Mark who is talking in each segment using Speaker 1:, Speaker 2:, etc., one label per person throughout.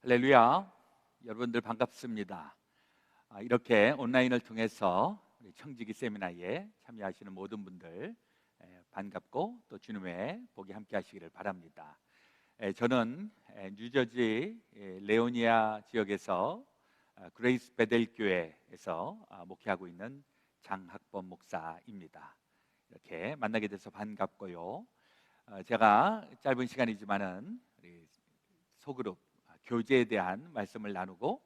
Speaker 1: 할렐루야, 여러분들 반갑습니다. 이렇게 온라인을 통해서 우리 청지기 세미나에 참여하시는 모든 분들 반갑고 또 주님의 복이 함께 하시기를 바랍니다. 저는 뉴저지 레오니아 지역에서 그레이스 베델 교회에서 목회하고 있는 장학범 목사입니다. 이렇게 만나게 돼서 반갑고요. 제가 짧은 시간이지만은 우리 소그룹 교제에 대한 말씀을 나누고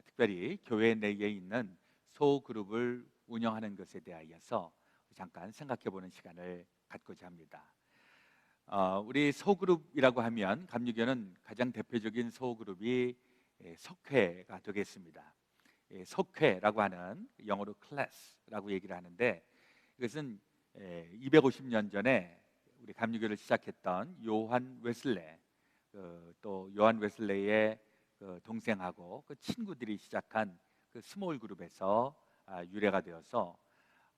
Speaker 1: 특별히 교회 내에 있는 소그룹을 운영하는 것에 대하여서 잠깐 생각해보는 시간을 갖고자 합니다. 우리 소그룹이라고 하면 감리교는 가장 대표적인 소그룹이 속회가 되겠습니다. 속회라고 하는 영어로 클래스라고 얘기를 하는데, 이것은 250년 전에 우리 감리교를 시작했던 요한 웨슬레, 또 요한 웨슬레의 동생하고 그 친구들이 시작한 그 스몰 그룹에서 유래가 되어서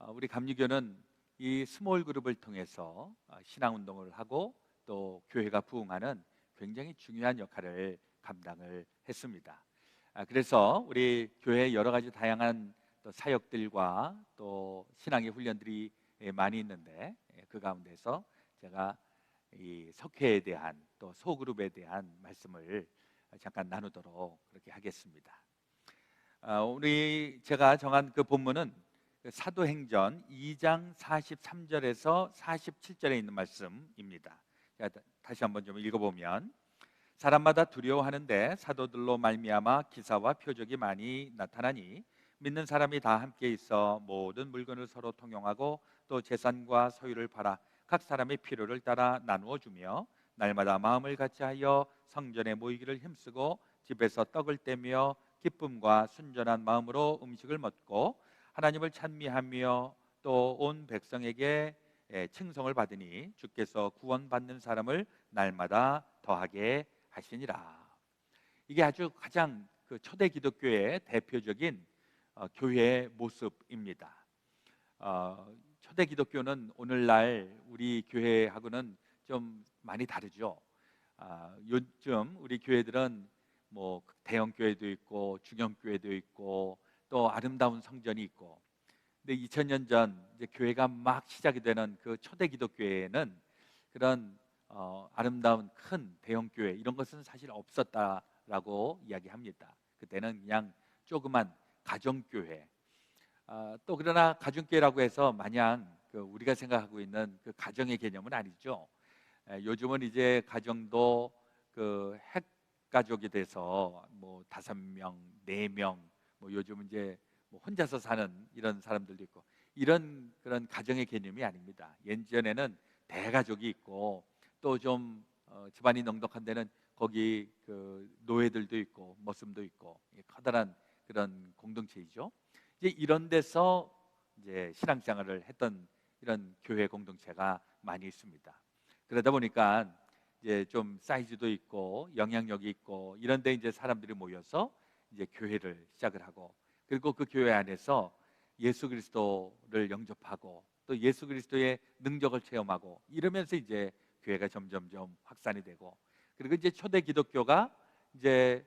Speaker 1: 우리 감리교는 이 스몰 그룹을 통해서 신앙 운동을 하고 또 교회가 부흥하는 굉장히 중요한 역할을 감당을 했습니다. 그래서 우리 교회에 여러 가지 다양한 또 사역들과 또 신앙의 훈련들이 많이 있는데, 그 가운데서 제가 이 석회에 대한 또 소그룹에 대한 말씀을 잠깐 나누도록 그렇게 하겠습니다. 우리 제가 정한 그 본문은 사도행전 2장 43절에서 47절에 있는 말씀입니다. 다시 한번 좀 읽어보면, 사람마다 두려워하는데 사도들로 말미암아 기사와 표적이 많이 나타나니 믿는 사람이 다 함께 있어 모든 물건을 서로 통용하고 또 재산과 소유를 팔아 각 사람의 필요를 따라 나누어 주며 날마다 마음을 같이하여 성전에 모이기를 힘쓰고 집에서 떡을 떼며 기쁨과 순전한 마음으로 음식을 먹고 하나님을 찬미하며 또 온 백성에게 칭송을 받으니 주께서 구원받는 사람을 날마다 더하게 하시니라. 이게 아주 가장 그 초대 기독교의 대표적인 교회의 모습입니다. 초대 기독교는 오늘날 우리 교회하고는 좀 많이 다르죠. 요즘 우리 교회들은 뭐 대형 교회도 있고 중형 교회도 있고 또 아름다운 성전이 있고, 근데 2000년 전 이제 교회가 막 시작이 되는 그 초대 기독교회에는 그런 아름다운 큰 대형 교회 이런 것은 사실 없었다라고 이야기합니다. 그때는 그냥 조그만 가정교회, 또 그러나 가정교회라고 해서 마냥 우리가 생각하고 있는 그 가정의 개념은 아니죠. 요즘은 이제 가정도 그 핵가족이 돼서 뭐 5명, 4명, 뭐 요즘 이제 뭐 혼자서 사는 이런 사람들도 있고, 이런 그런 가정의 개념이 아닙니다. 예전에는 대가족이 있고 또 좀 집안이 넉넉한 데는 거기 그 노예들도 있고 머슴도 있고 커다란 그런 공동체이죠. 이제 이런 데서 이제 신앙생활을 했던 이런 교회 공동체가 많이 있습니다. 그러다 보니까 이제 좀 사이즈도 있고 영향력이 있고 이런 데 이제 사람들이 모여서 이제 교회를 시작을 하고, 그리고 그 교회 안에서 예수 그리스도를 영접하고 또 예수 그리스도의 능력을 체험하고 이러면서 이제 교회가 점점점 확산이 되고, 그리고 이제 초대 기독교가 이제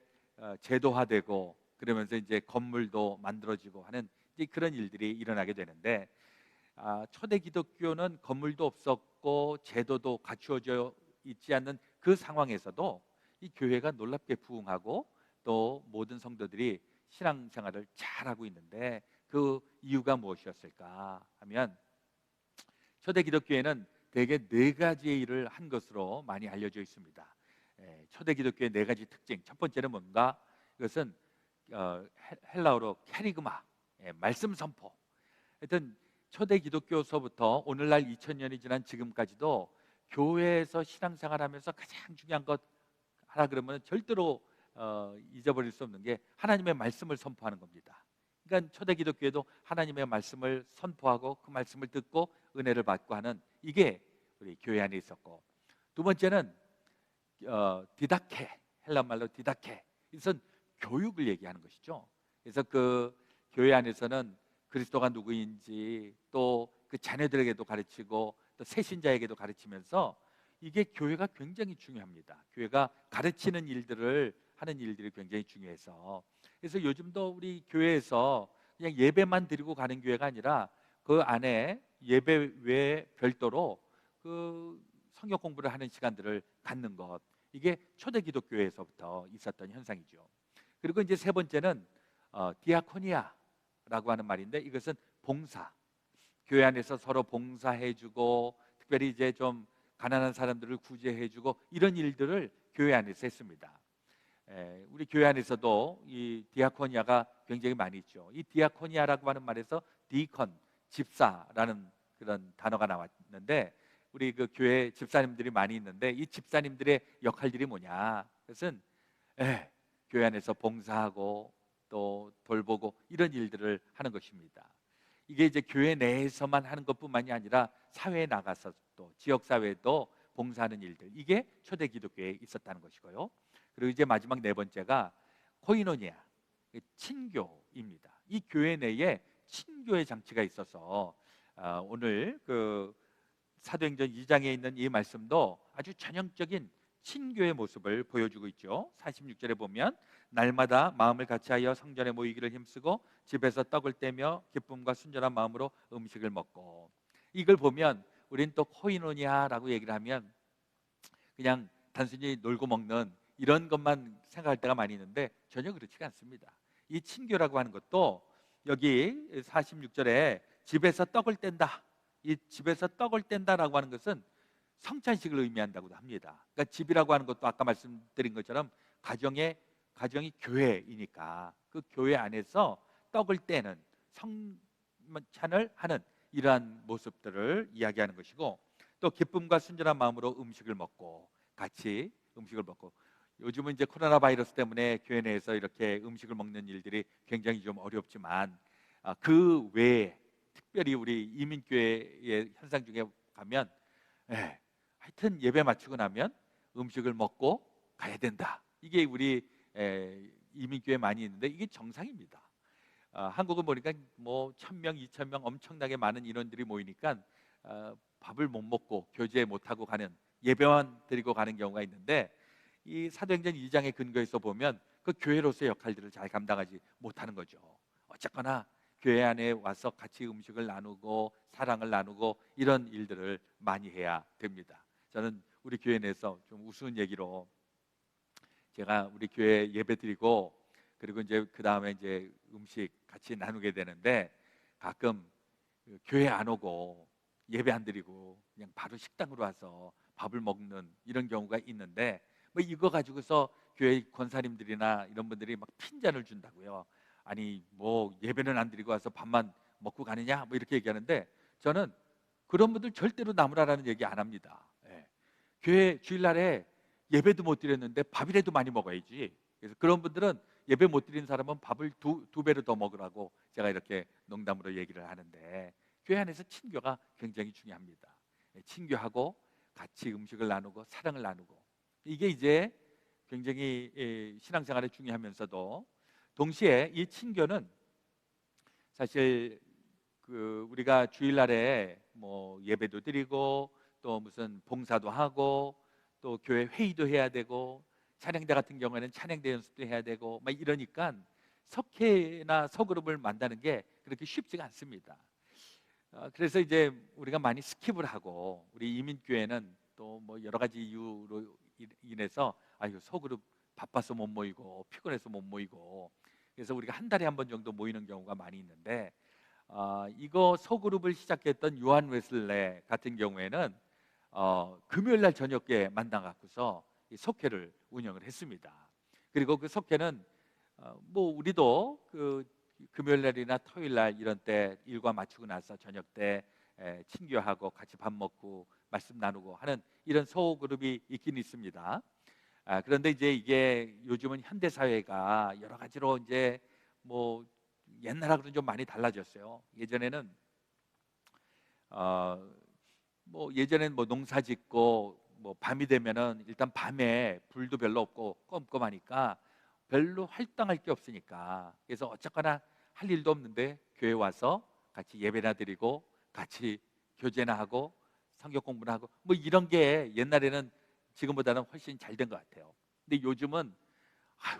Speaker 1: 제도화되고 그러면서 이제 건물도 만들어지고 하는 이제 그런 일들이 일어나게 되는데, 초대 기독교는 건물도 없었고 제도도 갖추어져 있지 않는 그 상황에서도 이 교회가 놀랍게 부흥하고 또 모든 성도들이 신앙생활을 잘하고 있는데, 그 이유가 무엇이었을까 하면 초대 기독교회는 대개 4가지의 일을 한 것으로 많이 알려져 있습니다. 초대 기독교의 4가지 특징, 첫 번째는 뭔가, 이것은 헬라어로 캐리그마, 말씀 선포. 하여튼 초대 기독교서부터 오늘날 2000년이 지난 지금까지도 교회에서 신앙생활하면서 가장 중요한 것 하나 그러면 절대로 잊어버릴 수 없는 게 하나님의 말씀을 선포하는 겁니다. 그러니까 초대 기독교에도 하나님의 말씀을 선포하고 그 말씀을 듣고 은혜를 받고 하는, 이게 우리 교회 안에 있었고, 두 번째는 디다케, 헬라 말로 디다케, 이것은 교육을 얘기하는 것이죠. 그래서 그 교회 안에서는 그리스도가 누구인지 또 그 자녀들에게도 가르치고 또 새신자에게도 가르치면서, 이게 교회가 굉장히 중요합니다. 교회가 가르치는 일들을 하는 일들이 굉장히 중요해서, 그래서 요즘도 우리 교회에서 그냥 예배만 드리고 가는 교회가 아니라 그 안에 예배 외에 별도로 그 성경 공부를 하는 시간들을 갖는 것, 이게 초대 기독교에서부터 있었던 현상이죠. 그리고 이제 세 번째는 디아코니아라고 하는 말인데, 이것은 봉사, 교회 안에서 서로 봉사해주고 특별히 이제 좀 가난한 사람들을 구제해주고 이런 일들을 교회 안에서 했습니다. 우리 교회 안에서도 이 디아코니아가 굉장히 많이 있죠. 이 디아코니아라고 하는 말에서 디컨, 집사라는 그런 단어가 나왔는데, 우리 그 교회 집사님들이 많이 있는데 이 집사님들의 역할들이 뭐냐? 그것은 교회 안에서 봉사하고 또 돌보고 이런 일들을 하는 것입니다. 이게 이제 교회 내에서만 하는 것뿐만이 아니라 사회에 나가서 또 지역 사회도 봉사하는 일들, 이게 초대 기독교에 있었다는 것이고요. 그리고 이제 마지막 네 번째가 코이노니아, 친교입니다. 이 교회 내에 친교의 장치가 있어서 오늘 그 사도행전 2장에 있는 이 말씀도 아주 전형적인 친교의 모습을 보여주고 있죠. 46절에 보면 날마다 마음을 같이하여 성전에 모이기를 힘쓰고 집에서 떡을 떼며 기쁨과 순전한 마음으로 음식을 먹고, 이걸 보면 우리는 또 코이노니아라고 얘기를 하면 그냥 단순히 놀고 먹는 이런 것만 생각할 때가 많이 있는데 전혀 그렇지가 않습니다. 이 친교라고 하는 것도 여기 46절에 집에서 떡을 뗀다, 이 집에서 떡을 뗀다라고 하는 것은 성찬식을 의미한다고도 합니다. 그러니까 집이라고 하는 것도 아까 말씀드린 것처럼 가정이 교회이니까 그 교회 안에서 떡을 떼는, 성찬을 하는 이러한 모습들을 이야기하는 것이고, 또 기쁨과 순전한 마음으로 음식을 먹고, 같이 음식을 먹고, 요즘은 이제 코로나 바이러스 때문에 교회 내에서 이렇게 음식을 먹는 일들이 굉장히 좀 어렵지만 그 외에 특별히 우리 이민교회의 현상 중에 가면 하여튼 예배 마치고 나면 음식을 먹고 가야 된다. 이게 우리 이민교회 많이 있는데 이게 정상입니다. 한국은 보니까 뭐 1,000명, 2,000명 엄청나게 많은 인원들이 모이니까 밥을 못 먹고 교제 못 하고 가는, 예배만 드리고 가는 경우가 있는데, 이 사도행전 2장의 근거에서 보면 그 교회로서의 역할들을 잘 감당하지 못하는 거죠. 어쨌거나 교회 안에 와서 같이 음식을 나누고 사랑을 나누고 이런 일들을 많이 해야 됩니다. 저는 우리 교회 내에서 좀 우스운 얘기로, 제가 우리 교회 예배 드리고 그리고 이제 그 다음에 이제 음식 같이 나누게 되는데, 가끔 교회 안 오고 예배 안 드리고 그냥 바로 식당으로 와서 밥을 먹는 이런 경우가 있는데, 뭐 이거 가지고서 교회 권사님들이나 이런 분들이 막 핀잔을 준다고요. 아니 뭐 예배는 안 드리고 와서 밥만 먹고 가느냐 뭐 이렇게 얘기하는데, 저는 그런 분들 절대로 나무라라는 얘기 안 합니다. 교회 주일날에 예배도 못 드렸는데 밥이라도 많이 먹어야지. 그래서 그런 분들은 예배 못 드리는 사람은 밥을 두 배로 더 먹으라고 제가 이렇게 농담으로 얘기를 하는데, 교회 안에서 친교가 굉장히 중요합니다. 친교하고 같이 음식을 나누고 사랑을 나누고, 이게 이제 굉장히 신앙생활에 중요하면서도 동시에 이 친교는 사실 그 우리가 주일날에 뭐 예배도 드리고 또 무슨 봉사도 하고 또 교회 회의도 해야 되고 찬양대 같은 경우에는 찬양대 연습도 해야 되고 막 이러니까 석회나 소그룹을 만드는 게 그렇게 쉽지가 않습니다. 그래서 이제 우리가 많이 스킵을 하고, 우리 이민교회는 또 뭐 여러 가지 이유로 인해서 아유 소그룹 바빠서 못 모이고 피곤해서 못 모이고, 그래서 우리가 한 달에 한 번 정도 모이는 경우가 많이 있는데, 이거 소그룹을 시작했던 요한 웨슬레 같은 경우에는 금요일 날 저녁에 만나 갖고서 이 속회를 운영을 했습니다. 그리고 그 속회는 뭐 우리도 그 금요일 날이나 토요일 날 이런 때 일과 마치고 나서 저녁 때 친교하고 같이 밥 먹고 말씀 나누고 하는 이런 소그룹이 있긴 있습니다. 그런데 이제 이게 요즘은 현대 사회가 여러 가지로 이제 뭐 옛날하고는 좀 많이 달라졌어요. 예전에는 뭐 예전엔 뭐 농사 짓고 뭐 밤이 되면은 일단 밤에 불도 별로 없고 껌껌하니까 별로 활동할 게 없으니까, 그래서 어쨌거나 할 일도 없는데 교회 와서 같이 예배나 드리고 같이 교제나 하고 성경 공부나 하고 뭐 이런 게 옛날에는 지금보다는 훨씬 잘 된 것 같아요. 근데 요즘은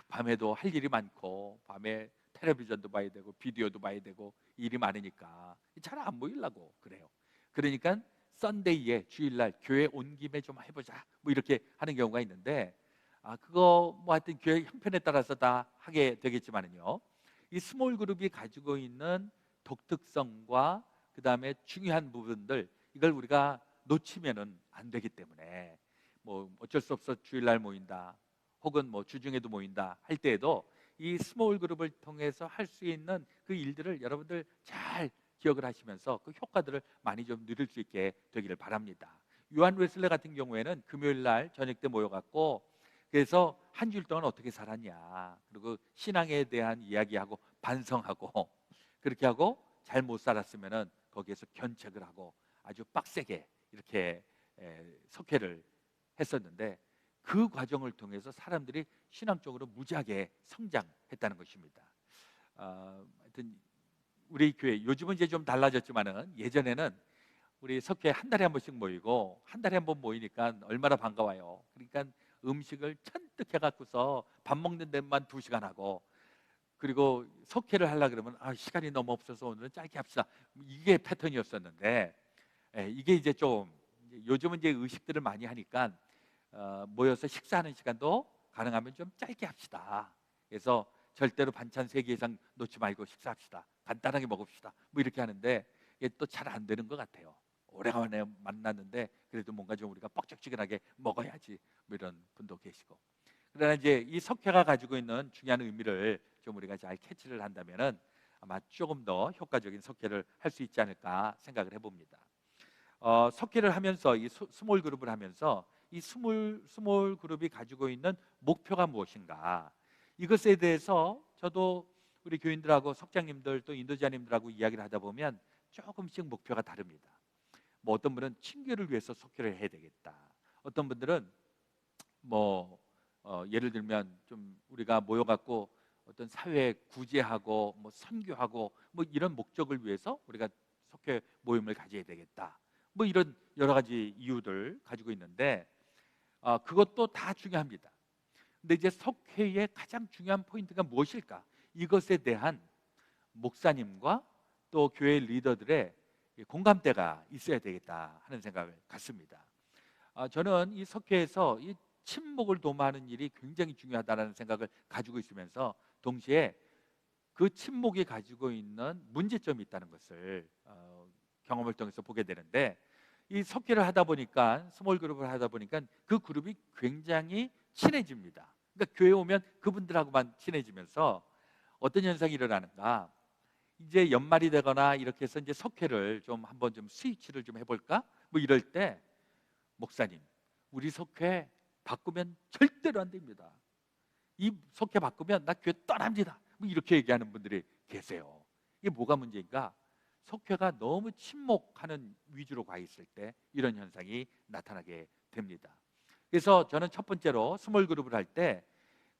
Speaker 1: 밤에도 할 일이 많고 밤에 텔레비전도 봐야 되고 비디오도 봐야 되고 일이 많으니까 잘 안 모이려고 그래요. 그러니까 썬데이에 주일날 교회 온 김에 좀 해보자 뭐 이렇게 하는 경우가 있는데 그거 뭐 하여튼 교회 형편에 따라서 다 하게 되겠지만은요, 이 스몰 그룹이 가지고 있는 독특성과 그 다음에 중요한 부분들, 이걸 우리가 놓치면은 안 되기 때문에 뭐 어쩔 수 없어 주일날 모인다 혹은 뭐 주중에도 모인다 할 때에도 이 스몰 그룹을 통해서 할 수 있는 그 일들을 여러분들 잘 기억을 하시면서 그 효과들을 많이 좀 누릴 수 있게 되기를 바랍니다. 요한 웨슬레 같은 경우에는 금요일 날 저녁 때 모여갖고 그래서 한 주일 동안 어떻게 살았냐, 그리고 신앙에 대한 이야기하고 반성하고 그렇게 하고 잘 못 살았으면은 거기에서 견책을 하고 아주 빡세게 이렇게 석회를 했었는데, 그 과정을 통해서 사람들이 신앙적으로 무지하게 성장했다는 것입니다. 하여튼 우리 교회 요즘은 이제 좀 달라졌지만은 예전에는 우리 석회 한 달에 한 번씩 모이고 한 달에 한 번 모이니까 얼마나 반가워요. 그러니까 음식을 천뜩 해갖고서 밥 먹는 데만 2시간 하고, 그리고 석회를 하려 그러면 시간이 너무 없어서 오늘은 짧게 합시다. 이게 패턴이었었는데 이게 이제 좀 요즘은 이제 의식들을 많이 하니까 모여서 식사하는 시간도 가능하면 좀 짧게 합시다. 그래서 절대로 반찬 3개 이상 놓지 말고 식사합시다. 간단하게 먹읍시다. 뭐 이렇게 하는데 이게 또 잘 안 되는 것 같아요. 오래간만에 만났는데 그래도 뭔가 좀 우리가 뻑적지근하게 먹어야지 뭐 이런 분도 계시고. 그러나 이제 이 석회가 가지고 있는 중요한 의미를 좀 우리가 잘 캐치를 한다면은 아마 조금 더 효과적인 석회를 할 수 있지 않을까 생각을 해봅니다. 석회를 하면서 이 스몰 그룹을 하면서 이 스몰 그룹이 가지고 있는 목표가 무엇인가, 이것에 대해서 저도 우리 교인들하고 석장님들 또 인도자님들하고 이야기를 하다 보면 조금씩 목표가 다릅니다. 뭐 어떤 분은 친교를 위해서 석회를 해야 되겠다. 어떤 분들은 뭐 예를 들면 좀 우리가 모여갖고 어떤 사회 구제하고 뭐 선교하고 뭐 이런 목적을 위해서 우리가 석회 모임을 가져야 되겠다. 뭐 이런 여러 가지 이유들 가지고 있는데 그것도 다 중요합니다. 근데 이제 석회의 가장 중요한 포인트가 무엇일까? 이것에 대한 목사님과 또 교회 리더들의 공감대가 있어야 되겠다 하는 생각을 갖습니다. 저는 이 석회에서 이 친목을 도모하는 일이 굉장히 중요하다는 생각을 가지고 있으면서 동시에 그 친목이 가지고 있는 문제점이 있다는 것을 경험을 통해서 보게 되는데, 이 석회를 하다 보니까 스몰 그룹을 하다 보니까 그 그룹이 굉장히 친해집니다. 그러니까 교회 오면 그분들하고만 친해지면서 어떤 현상이 일어나는가? 이제 연말이 되거나 이렇게 해서 이제 석회를 좀 한번 좀 스위치를 좀 해볼까? 뭐 이럴 때 목사님, 우리 석회 바꾸면 절대로 안 됩니다. 이 석회 바꾸면 나 교회 떠납니다. 뭐 이렇게 얘기하는 분들이 계세요. 이게 뭐가 문제인가? 석회가 너무 침묵하는 위주로 가 있을 때 이런 현상이 나타나게 됩니다. 그래서 저는 첫 번째로 스몰 그룹을 할 때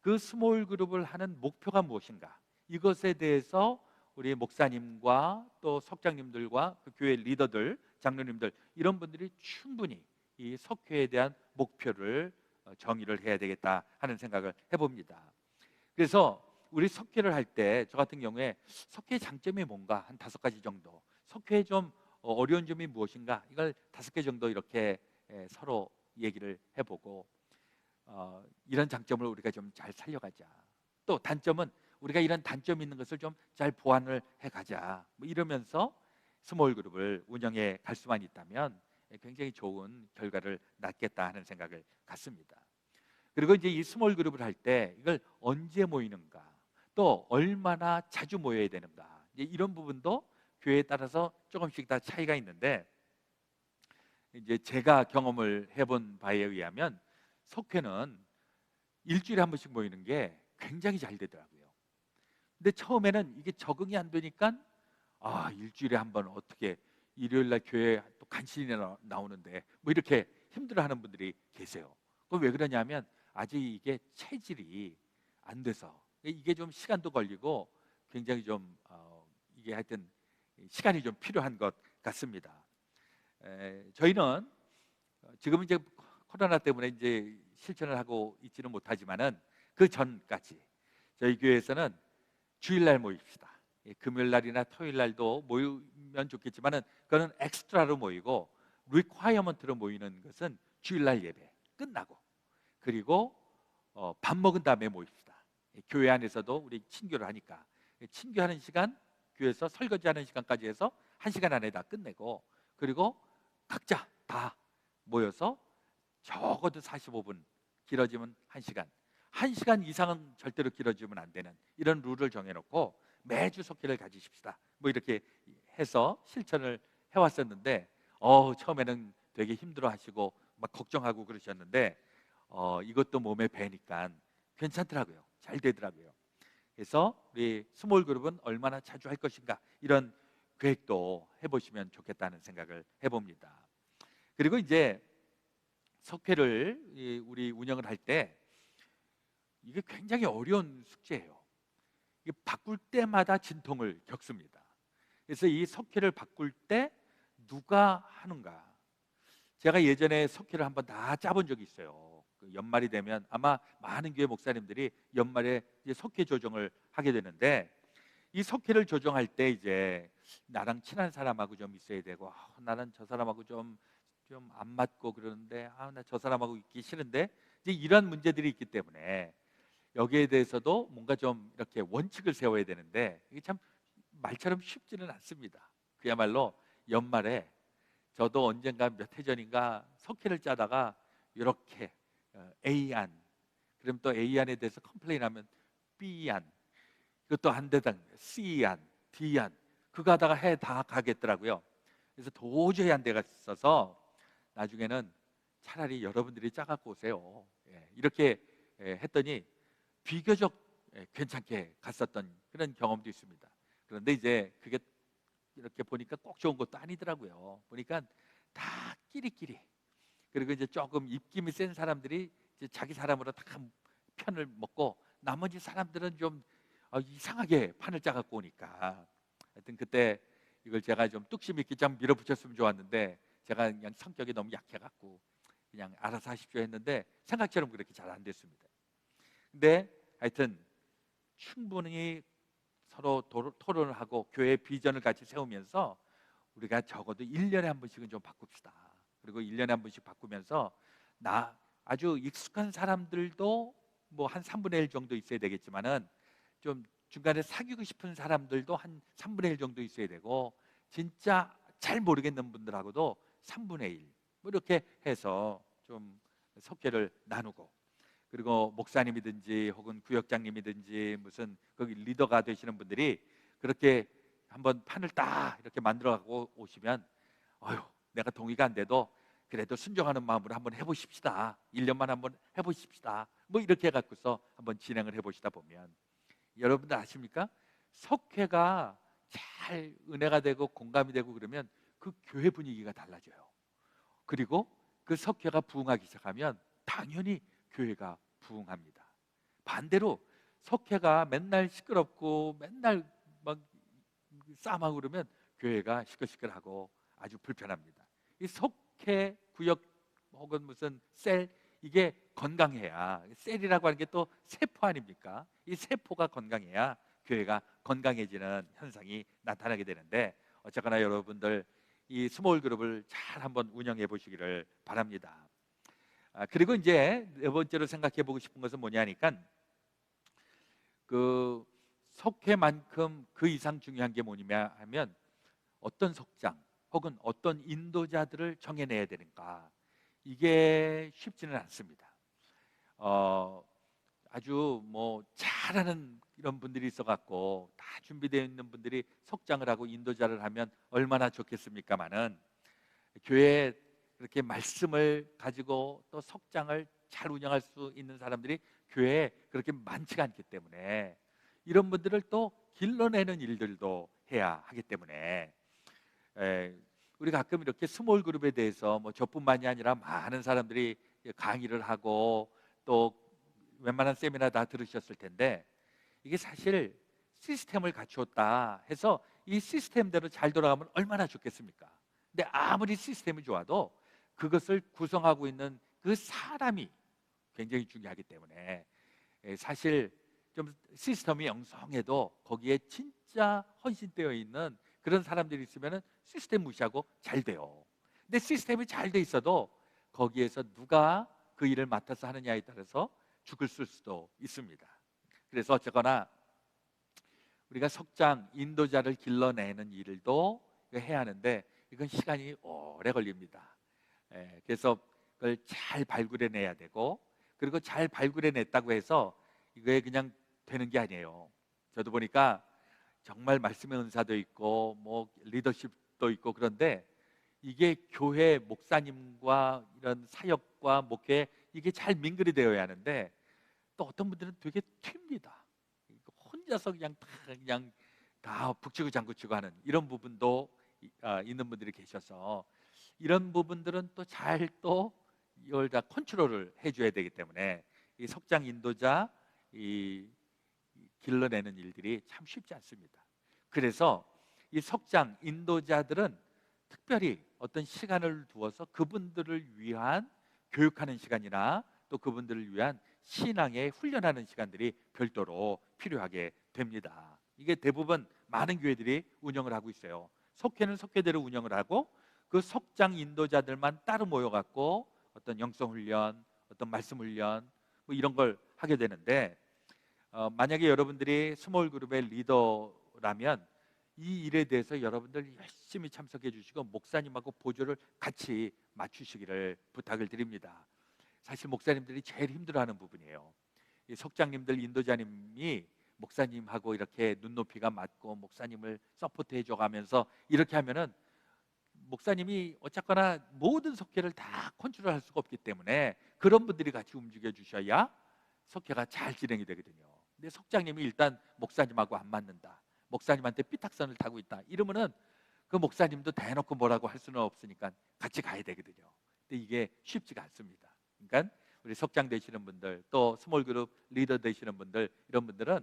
Speaker 1: 그 스몰 그룹을 하는 목표가 무엇인가, 이것에 대해서 우리 목사님과 또 석장님들과 그 교회 리더들, 장로님들 이런 분들이 충분히 이 석회에 대한 목표를 정의를 해야 되겠다 하는 생각을 해봅니다. 그래서 우리 석회를 할 때 저 같은 경우에 석회의 장점이 뭔가 한 5가지 정도, 석회의 좀 어려운 점이 무엇인가, 이걸 5개 정도 이렇게 서로 얘기를 해보고 이런 장점을 우리가 좀 잘 살려가자. 또 단점은 우리가 이런 단점 있는 것을 좀 잘 보완을 해가자. 뭐 이러면서 스몰 그룹을 운영해 갈 수만 있다면 굉장히 좋은 결과를 낳겠다 하는 생각을 갖습니다. 그리고 이제 이 스몰 그룹을 할 때 이걸 언제 모이는가, 또 얼마나 자주 모여야 되는가, 이제 이런 부분도 교회에 따라서 조금씩 다 차이가 있는데, 이제 제가 경험을 해본 바에 의하면 석회는 일주일에 한 번씩 모이는 게 굉장히 잘 되더라고요. 근데 처음에는 이게 적응이 안 되니까 일주일에 한 번 어떻게 일요일 날 교회 또 간신히 나오는데 뭐 이렇게 힘들어하는 분들이 계세요. 그럼 왜 그러냐면 아직 이게 체질이 안 돼서, 이게 좀 시간도 걸리고 굉장히 좀 이게 하여튼 시간이 좀 필요한 것 같습니다. 저희는 지금은 이제 코로나 때문에 이제 실천을 하고 있지는 못하지만은 그 전까지 저희 교회에서는 주일날 모입시다. 금요일 날이나 토요일 날도 모이면 좋겠지만은 그거는 엑스트라로 모이고 리콰이어먼트로 모이는 것은 주일날 예배 끝나고 그리고 밥 먹은 다음에 모입시다. 교회 안에서도 우리 친교를 하니까 친교하는 시간 교회에서 설거지하는 시간까지 해서 1시간 안에 다 끝내고 그리고 각자 다 모여서 적어도 45분 길어지면 1시간 1시간 이상은 절대로 길어지면 안 되는 이런 룰을 정해놓고 매주 속회를 가지십시다. 뭐 이렇게 해서 실천을 해왔었는데 처음에는 되게 힘들어하시고 막 걱정하고 그러셨는데 이것도 몸에 배니까 괜찮더라고요. 잘 되더라고요. 그래서 우리 스몰 그룹은 얼마나 자주 할 것인가 이런 계획도 해보시면 좋겠다는 생각을 해봅니다. 그리고 이제 석회를 우리 운영을 할 때 이게 굉장히 어려운 숙제예요. 이게 바꿀 때마다 진통을 겪습니다. 그래서 이 석회를 바꿀 때 누가 하는가? 제가 예전에 석회를 한번 다 짜본 적이 있어요. 그 연말이 되면 아마 많은 교회 목사님들이 연말에 이제 석회 조정을 하게 되는데 이 석회를 조정할 때 이제 나랑 친한 사람하고 좀 있어야 되고 나는 저 사람하고 좀 안 맞고 그러는데 나 저 사람하고 있기 싫은데 이제 이런 문제들이 있기 때문에 여기에 대해서도 뭔가 좀 이렇게 원칙을 세워야 되는데 이게 참 말처럼 쉽지는 않습니다. 그야말로 연말에 저도 언젠가 몇 해 전인가 석회를 짜다가 이렇게 A안 그럼 또 A안에 대해서 컴플레인하면 B안 그것도 안 되던 C안 D안 그거 하다가 해 다 가겠더라고요. 그래서 도저히 안 되겠어서 나중에는 차라리 여러분들이 짜갖고 오세요. 이렇게 했더니 비교적 괜찮게 갔었던 그런 경험도 있습니다. 그런데 이제 그게 이렇게 보니까 꼭 좋은 것도 아니더라고요. 보니까 다 끼리끼리 그리고 이제 조금 입김이 센 사람들이 이제 자기 사람으로 다 편을 먹고 나머지 사람들은 좀 이상하게 판을 짜갖고 오니까 하여튼 그때 이걸 제가 좀 뚝심 있게 좀 밀어붙였으면 좋았는데 제가 그냥 성격이 너무 약해갖고 그냥 알아서 하십시오 했는데 생각처럼 그렇게 잘 안 됐습니다. 근데 하여튼 충분히 서로 토론을 하고 교회 비전을 같이 세우면서 우리가 적어도 1년에 한 번씩은 좀 바꿉시다. 그리고 1년에 한 번씩 바꾸면서 아주 익숙한 사람들도 뭐 한 3분의 1 정도 있어야 되겠지만은 좀 중간에 사귀고 싶은 사람들도 한 3분의 1 정도 있어야 되고 진짜 잘 모르겠는 분들하고도 3분의 1 뭐 이렇게 해서 좀 석회를 나누고 그리고 목사님이든지 혹은 구역장님이든지 무슨 거기 리더가 되시는 분들이 그렇게 한번 판을 딱 이렇게 만들어 갖고 오시면 내가 동의가 안 돼도 그래도 순종하는 마음으로 한번 해보십시다. 1년만 한번 해보십시다. 뭐 이렇게 해갖고서 한번 진행을 해보시다 보면 여러분들 아십니까? 석회가 잘 은혜가 되고 공감이 되고 그러면 그 교회 분위기가 달라져요. 그리고 그 석회가 부흥하기 시작하면 당연히 교회가 부흥합니다. 반대로 석회가 맨날 시끄럽고 맨날 막 싸움하고 그러면 교회가 시끌시끌하고 아주 불편합니다. 이 석회 구역 혹은 무슨 셀 이게 건강해야 셀이라고 하는 게 또 세포 아닙니까? 이 세포가 건강해야 교회가 건강해지는 현상이 나타나게 되는데 어쨌거나 여러분들 이 스몰 그룹을 잘 한번 운영해 보시기를 바랍니다. 그리고 이제 네 번째로 생각해 보고 싶은 것은 뭐냐니까 그 석회만큼 그 이상 중요한 게 뭐냐 하면 어떤 석장 혹은 어떤 인도자들을 정해내야 되는가 이게 쉽지는 않습니다. 아주 뭐 잘하는 이런 분들이 있어갖고 다 준비되어 있는 분들이 석장을 하고 인도자를 하면 얼마나 좋겠습니까마는 교회에 그렇게 말씀을 가지고 또 석장을 잘 운영할 수 있는 사람들이 교회에 그렇게 많지가 않기 때문에 이런 분들을 또 길러내는 일들도 해야 하기 때문에 우리 가끔 이렇게 스몰 그룹에 대해서 뭐 저뿐만이 아니라 많은 사람들이 강의를 하고 또 웬만한 세미나 다 들으셨을 텐데 이게 사실 시스템을 갖추었다 해서 이 시스템대로 잘 돌아가면 얼마나 좋겠습니까? 근데 아무리 시스템이 좋아도 그것을 구성하고 있는 그 사람이 굉장히 중요하기 때문에 사실 좀 시스템이 영성해도 거기에 진짜 헌신되어 있는 그런 사람들이 있으면 시스템 무시하고 잘 돼요. 근데 시스템이 잘 돼 있어도 거기에서 누가 그 일을 맡아서 하느냐에 따라서 죽을 수도 있습니다. 그래서 어쨌거나 우리가 석장 인도자를 길러내는 일도 해야 하는데 이건 시간이 오래 걸립니다. 그래서 그걸 잘 발굴해내야 되고, 그리고 잘 발굴해냈다고 해서 이게 그냥 되는 게 아니에요. 저도 보니까 정말 말씀의 은사도 있고 뭐 리더십도 있고, 그런데 이게 교회 목사님과 이런 사역과 목회 이게 잘 민글이 되어야 하는데, 또 어떤 분들은 되게 튑니다. 혼자서 그냥 다 북치고 장구치고 하는 이런 부분도 있는 분들이 계셔서, 이런 부분들은 또 잘 또 이걸 다 컨트롤을 해줘야 되기 때문에 이 석장 인도자 이 길러내는 일들이 참 쉽지 않습니다. 그래서 이 석장 인도자들은 특별히 어떤 시간을 두어서 그분들을 위한 교육하는 시간이나 또 그분들을 위한 신앙에 훈련하는 시간들이 별도로 필요하게 됩니다. 이게 대부분 많은 교회들이 운영을 하고 있어요. 석회는 석회대로 운영을 하고 그 석장 인도자들만 따로 모여갖고 어떤 영성 훈련, 어떤 말씀 훈련 뭐 이런 걸 하게 되는데, 만약에 여러분들이 스몰 그룹의 리더라면 이 일에 대해서 여러분들 열심히 참석해 주시고 목사님하고 보조를 같이 맞추시기를 부탁을 드립니다. 사실 목사님들이 제일 힘들어하는 부분이에요. 이 석장님들 인도자님이 목사님하고 이렇게 눈높이가 맞고 목사님을 서포트해 줘가면서 이렇게 하면은 목사님이 어쨌거나 모든 석회를 다 컨트롤할 수가 없기 때문에 그런 분들이 같이 움직여 주셔야 석회가 잘 진행이 되거든요. 근데 석장님이 일단 목사님하고 안 맞는다, 목사님한테 삐딱선을 타고 있다 이러면은 그 목사님도 대놓고 뭐라고 할 수는 없으니까 같이 가야 되거든요. 근데 이게 쉽지가 않습니다. 그러니까 우리 석장 되시는 분들, 또 스몰그룹 리더 되시는 분들, 이런 분들은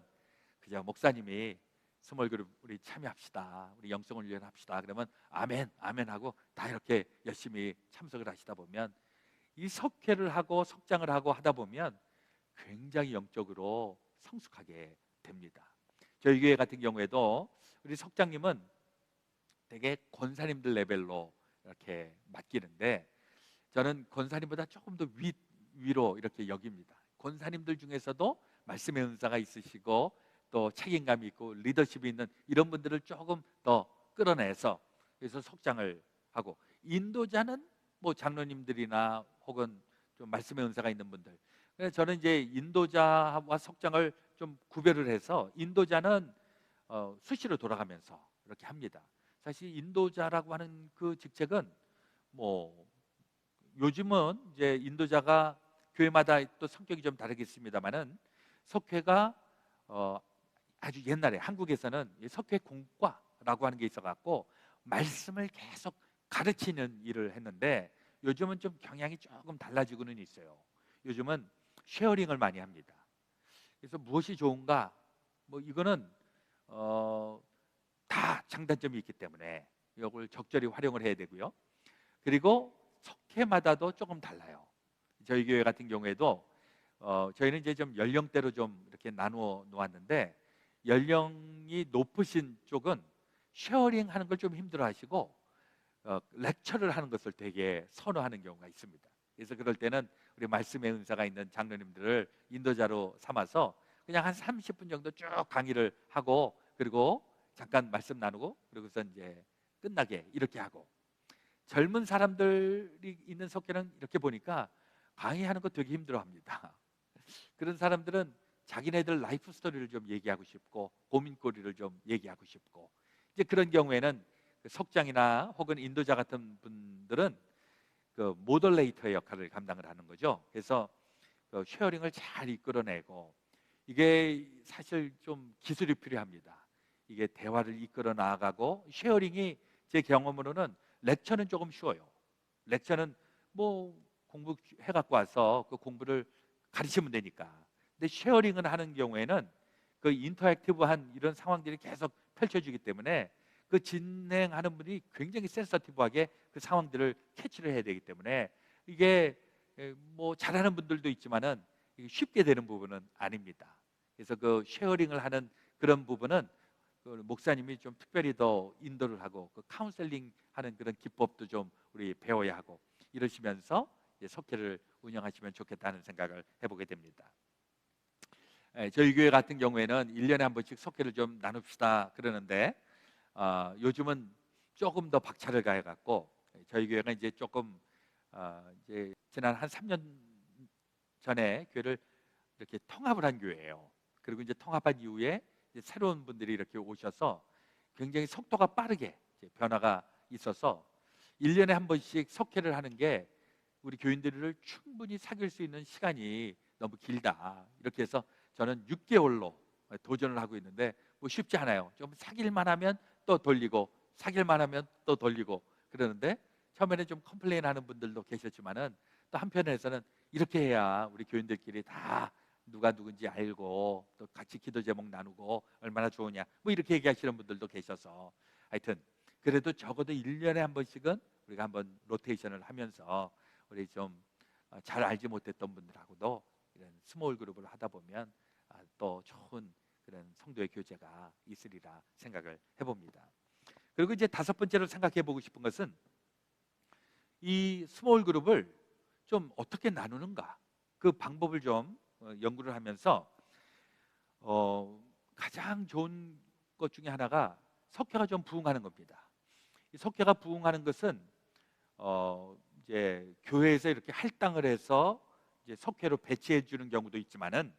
Speaker 1: 그냥 목사님이 스몰그룹 우리 참여합시다, 우리 영성을 위원합시다 그러면 아멘 아멘 하고 다 이렇게 열심히 참석을 하시다 보면 이 석회를 하고 석장을 하고 하다 보면 굉장히 영적으로 성숙하게 됩니다. 저희 교회 같은 경우에도 우리 석장님은 되게 권사님들 레벨로 이렇게 맡기는데, 저는 권사님보다 조금 더 위로 이렇게 여깁니다. 권사님들 중에서도 말씀의 은사가 있으시고 또 책임감이 있고 리더십이 있는 이런 분들을 조금 더 끌어내서 그래서 석장을 하고, 인도자는 뭐 장로님들이나 혹은 좀 말씀의 은사가 있는 분들. 그래서 저는 이제 인도자와 석장을 좀 구별을 해서 인도자는 수시로 돌아가면서 이렇게 합니다. 사실 인도자라고 하는 그 직책은 뭐 요즘은 이제 인도자가 교회마다 또 성격이 좀 다르겠습니다만은 석회가 아주 옛날에 한국에서는 석회 공과라고 하는 게 있어갖고 말씀을 계속 가르치는 일을 했는데, 요즘은 좀 경향이 조금 달라지고는 있어요. 요즘은 쉐어링을 많이 합니다. 그래서 무엇이 좋은가? 뭐 이거는 다 장단점이 있기 때문에 이걸 적절히 활용을 해야 되고요. 그리고 석회마다도 조금 달라요. 저희 교회 같은 경우에도 저희는 이제 좀 연령대로 좀 이렇게 나누어 놓았는데, 연령이 높으신 쪽은 쉐어링 하는 걸 좀 힘들어 하시고 렉처를 하는 것을 되게 선호하는 경우가 있습니다. 그래서 그럴 때는 우리 말씀의 은사가 있는 장로님들을 인도자로 삼아서 그냥 한 30분 정도 쭉 강의를 하고 그리고 잠깐 말씀 나누고 그러고서 이제 끝나게 이렇게 하고, 젊은 사람들이 있는 석회는 이렇게 보니까 강의하는 거 되게 힘들어합니다. 그런 사람들은 자기네들 라이프 스토리를 좀 얘기하고 싶고 고민거리를 좀 얘기하고 싶고, 이제 그런 경우에는 그 석장이나 혹은 인도자 같은 분들은 그 모더레이터의 역할을 감당을 하는 거죠. 그래서 그 쉐어링을 잘 이끌어내고, 이게 사실 좀 기술이 필요합니다. 이게 대화를 이끌어 나가고, 쉐어링이 제 경험으로는 렉처는 조금 쉬워요. 렉처는 뭐 공부해 갖고 와서 그 공부를 가르치면 되니까. 근데 쉐어링을 하는 경우에는 그 인터랙티브한 이런 상황들이 계속 펼쳐지기 때문에 그 진행하는 분이 굉장히 센서티브하게 그 상황들을 캐치를 해야 되기 때문에 이게 뭐 잘하는 분들도 있지만은 이게 쉽게 되는 부분은 아닙니다. 그래서 그 쉐어링을 하는 그런 부분은 그 목사님이 좀 특별히 더 인도를 하고 그 카운셀링 하는 그런 기법도 좀 우리 배워야 하고 이러시면서 석회를 운영하시면 좋겠다는 생각을 해보게 됩니다. 저희 교회 같은 경우에는 1년에 한 번씩 석회를 좀 나눕시다 그러는데 요즘은 조금 더 박차를 가해 갖고 저희 교회가 이제 조금 이제 지난 한 3년 전에 교회를 이렇게 통합을 한 교회예요. 그리고 이제 통합한 이후에 이제 새로운 분들이 이렇게 오셔서 굉장히 속도가 빠르게 이제 변화가 있어서 1년에 한 번씩 석회를 하는 게 우리 교인들을 충분히 사귈 수 있는 시간이 너무 길다. 이렇게 해서 저는 6개월로 도전을 하고 있는데 뭐 쉽지 않아요. 좀 사귈만 하면 또 돌리고 사귈만 하면 또 돌리고 그러는데 처음에는 좀 컴플레인 하는 분들도 계셨지만은 또 한편에서는 이렇게 해야 우리 교인들끼리 다 누가 누군지 알고 또 같이 기도 제목 나누고 얼마나 좋으냐 뭐 이렇게 얘기하시는 분들도 계셔서 하여튼 그래도 적어도 1년에 한 번씩은 우리가 한번 로테이션을 하면서 우리 좀 잘 알지 못했던 분들하고도 이런 스몰 그룹을 하다 보면 또 좋은 그런 성도의 교제가 있으리라 생각을 해봅니다. 그리고 이제 다섯 번째로 생각해 보고 싶은 것은 이 스몰 그룹을 좀 어떻게 나누는가 그 방법을 좀 연구를 하면서 가장 좋은 것 중에 하나가 석회가 좀 부흥하는 겁니다. 이 석회가 부흥하는 것은 이제 교회에서 이렇게 할당을 해서 이제 석회로 배치해 주는 경우도 있지만은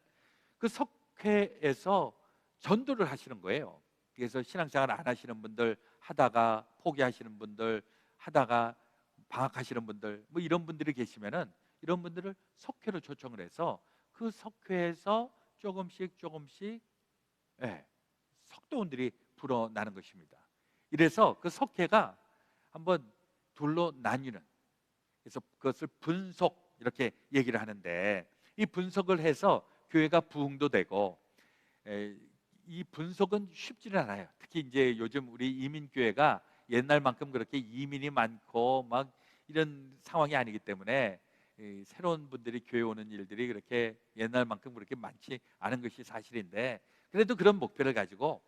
Speaker 1: 그 석회에서 전도를 하시는 거예요. 그래서 신앙생활 안 하시는 분들 하다가 포기하시는 분들 하다가 방학하시는 분들 뭐 이런 분들이 계시면은 이런 분들을 석회로 초청을 해서 그 석회에서 조금씩 석도원들이 불어나는 것입니다. 이래서 그 석회가 한번 둘로 나뉘는 그래서 그것을 분석 이렇게 얘기를 하는데 이 분석을 해서 교회가 부흥도 되고 이 분석은 쉽지는 않아요. 특히 이제 요즘 우리 이민교회가 옛날만큼 그렇게 이민이 많고 막 이런 상황이 아니기 때문에 새로운 분들이 교회 오는 일들이 그렇게 옛날만큼 그렇게 많지 않은 것이 사실인데 그래도 그런 목표를 가지고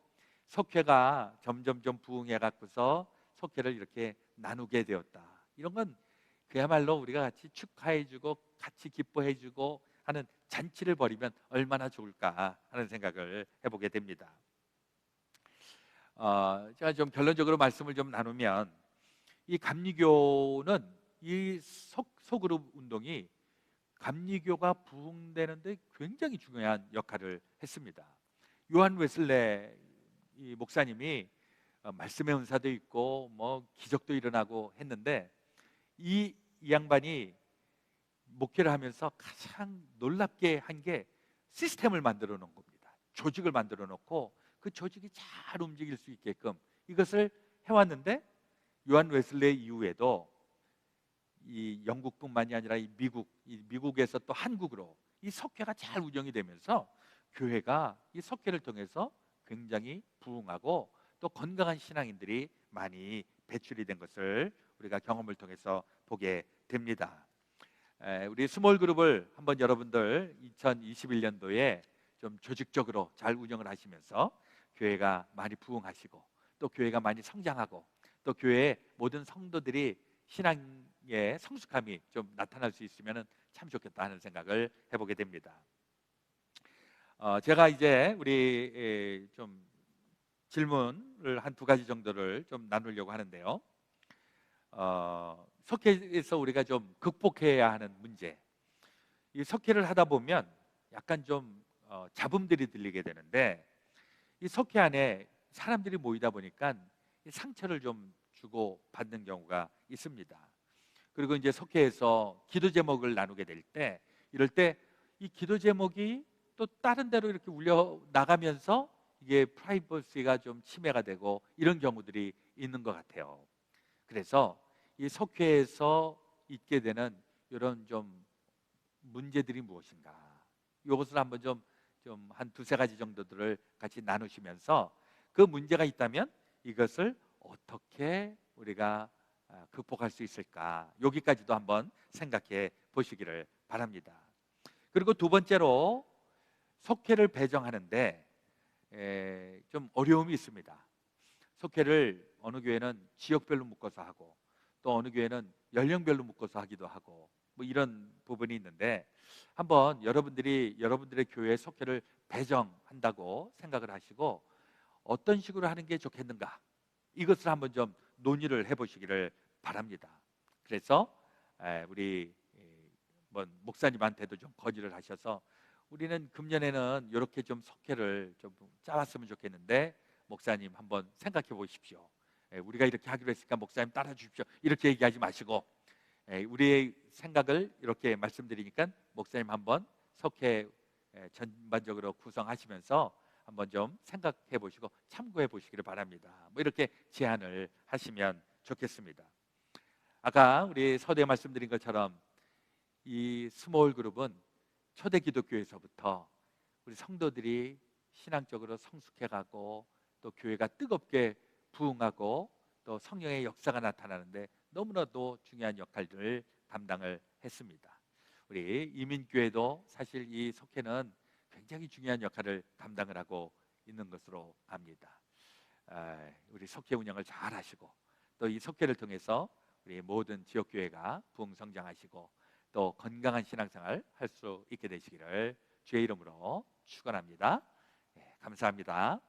Speaker 1: 석회가 점점점 부흥해 갖고서 석회를 이렇게 나누게 되었다. 이런 건 그야말로 우리가 같이 축하해주고 같이 기뻐해주고 하는 잔치를 벌이면 얼마나 좋을까 하는 생각을 해보게 됩니다. 제가 좀 결론적으로 말씀을 좀 나누면 이 감리교는 이 소그룹 운동이 감리교가 부흥되는데 굉장히 중요한 역할을 했습니다. 요한 웨슬레 이 목사님이 말씀의 은사도 있고 뭐 기적도 일어나고 했는데 이 양반이 목회를 하면서 가장 놀랍게 한 게 시스템을 만들어 놓은 겁니다. 조직을 만들어 놓고 그 조직이 잘 움직일 수 있게끔 이것을 해왔는데 요한 웨슬레 이후에도 이 영국뿐만이 아니라 이 미국에서 또 한국으로 이 석회가 잘 운영이 되면서 교회가 이 석회를 통해서 굉장히 부흥하고 또 건강한 신앙인들이 많이 배출이 된 것을 우리가 경험을 통해서 보게 됩니다. 우리 스몰 그룹을 한번 여러분들 2021년도에 좀 조직적으로 잘 운영을 하시면서 교회가 많이 부흥하시고 또 교회가 많이 성장하고 또 교회의 모든 성도들이 신앙의 성숙함이 좀 나타날 수 있으면 참 좋겠다 하는 생각을 해보게 됩니다. 제가 이제 우리 좀 질문을 한 두 가지 정도를 좀 나누려고 하는데요. 석회에서 우리가 좀 극복해야 하는 문제. 이 석회를 하다 보면 약간 좀 잡음들이 들리게 되는데 이 석회 안에 사람들이 모이다 보니까 상처를 좀 주고 받는 경우가 있습니다. 그리고 이제 석회에서 기도 제목을 나누게 될 때 이럴 때 이 기도 제목이 또 다른 데로 이렇게 울려 나가면서 이게 프라이버시가 좀 침해가 되고 이런 경우들이 있는 것 같아요. 그래서 이 석회에서 있게 되는 이런 좀 문제들이 무엇인가? 이것을 한번 좀 한 두세 가지 정도들을 같이 나누시면서 그 문제가 있다면 이것을 어떻게 우리가 극복할 수 있을까? 여기까지도 한번 생각해 보시기를 바랍니다. 그리고 두 번째로 속회를 배정하는데 좀 어려움이 있습니다. 속회를 어느 교회는 지역별로 묶어서 하고 또 어느 교회는 연령별로 묶어서 하기도 하고 뭐 이런 부분이 있는데, 한번 여러분들의 교회 속회를 배정한다고 생각을 하시고 어떤 식으로 하는 게 좋겠는가, 이것을 한번 좀 논의를 해보시기를 바랍니다. 그래서 우리 뭐 목사님한테도 좀 건의를 하셔서 우리는 금년에는 이렇게 좀 속회를 좀 짜왔으면 좋겠는데 목사님 한번 생각해 보십시오. 우리가 이렇게 하기로 했으니까 목사님 따라 주십시오. 이렇게 얘기하지 마시고 우리의 생각을 이렇게 말씀드리니까 목사님 한번 속회 전반적으로 구성하시면서 한번 좀 생각해 보시고 참고해 보시기를 바랍니다. 뭐 이렇게 제안을 하시면 좋겠습니다. 아까 우리 서두에 말씀드린 것처럼 이 스몰 그룹은 초대 기독교에서부터 우리 성도들이 신앙적으로 성숙해가고 또 교회가 뜨겁게 부흥하고 또 성령의 역사가 나타나는데 너무나도 중요한 역할들을 담당을 했습니다. 우리 이민교회도 사실 이 속회는 굉장히 중요한 역할을 담당을 하고 있는 것으로 압니다. 우리 속회 운영을 잘 하시고 또 이 속회를 통해서 우리 모든 지역교회가 부흥성장하시고 또 건강한 신앙생활 할 수 있게 되시기를 주의 이름으로 축원합니다. 감사합니다.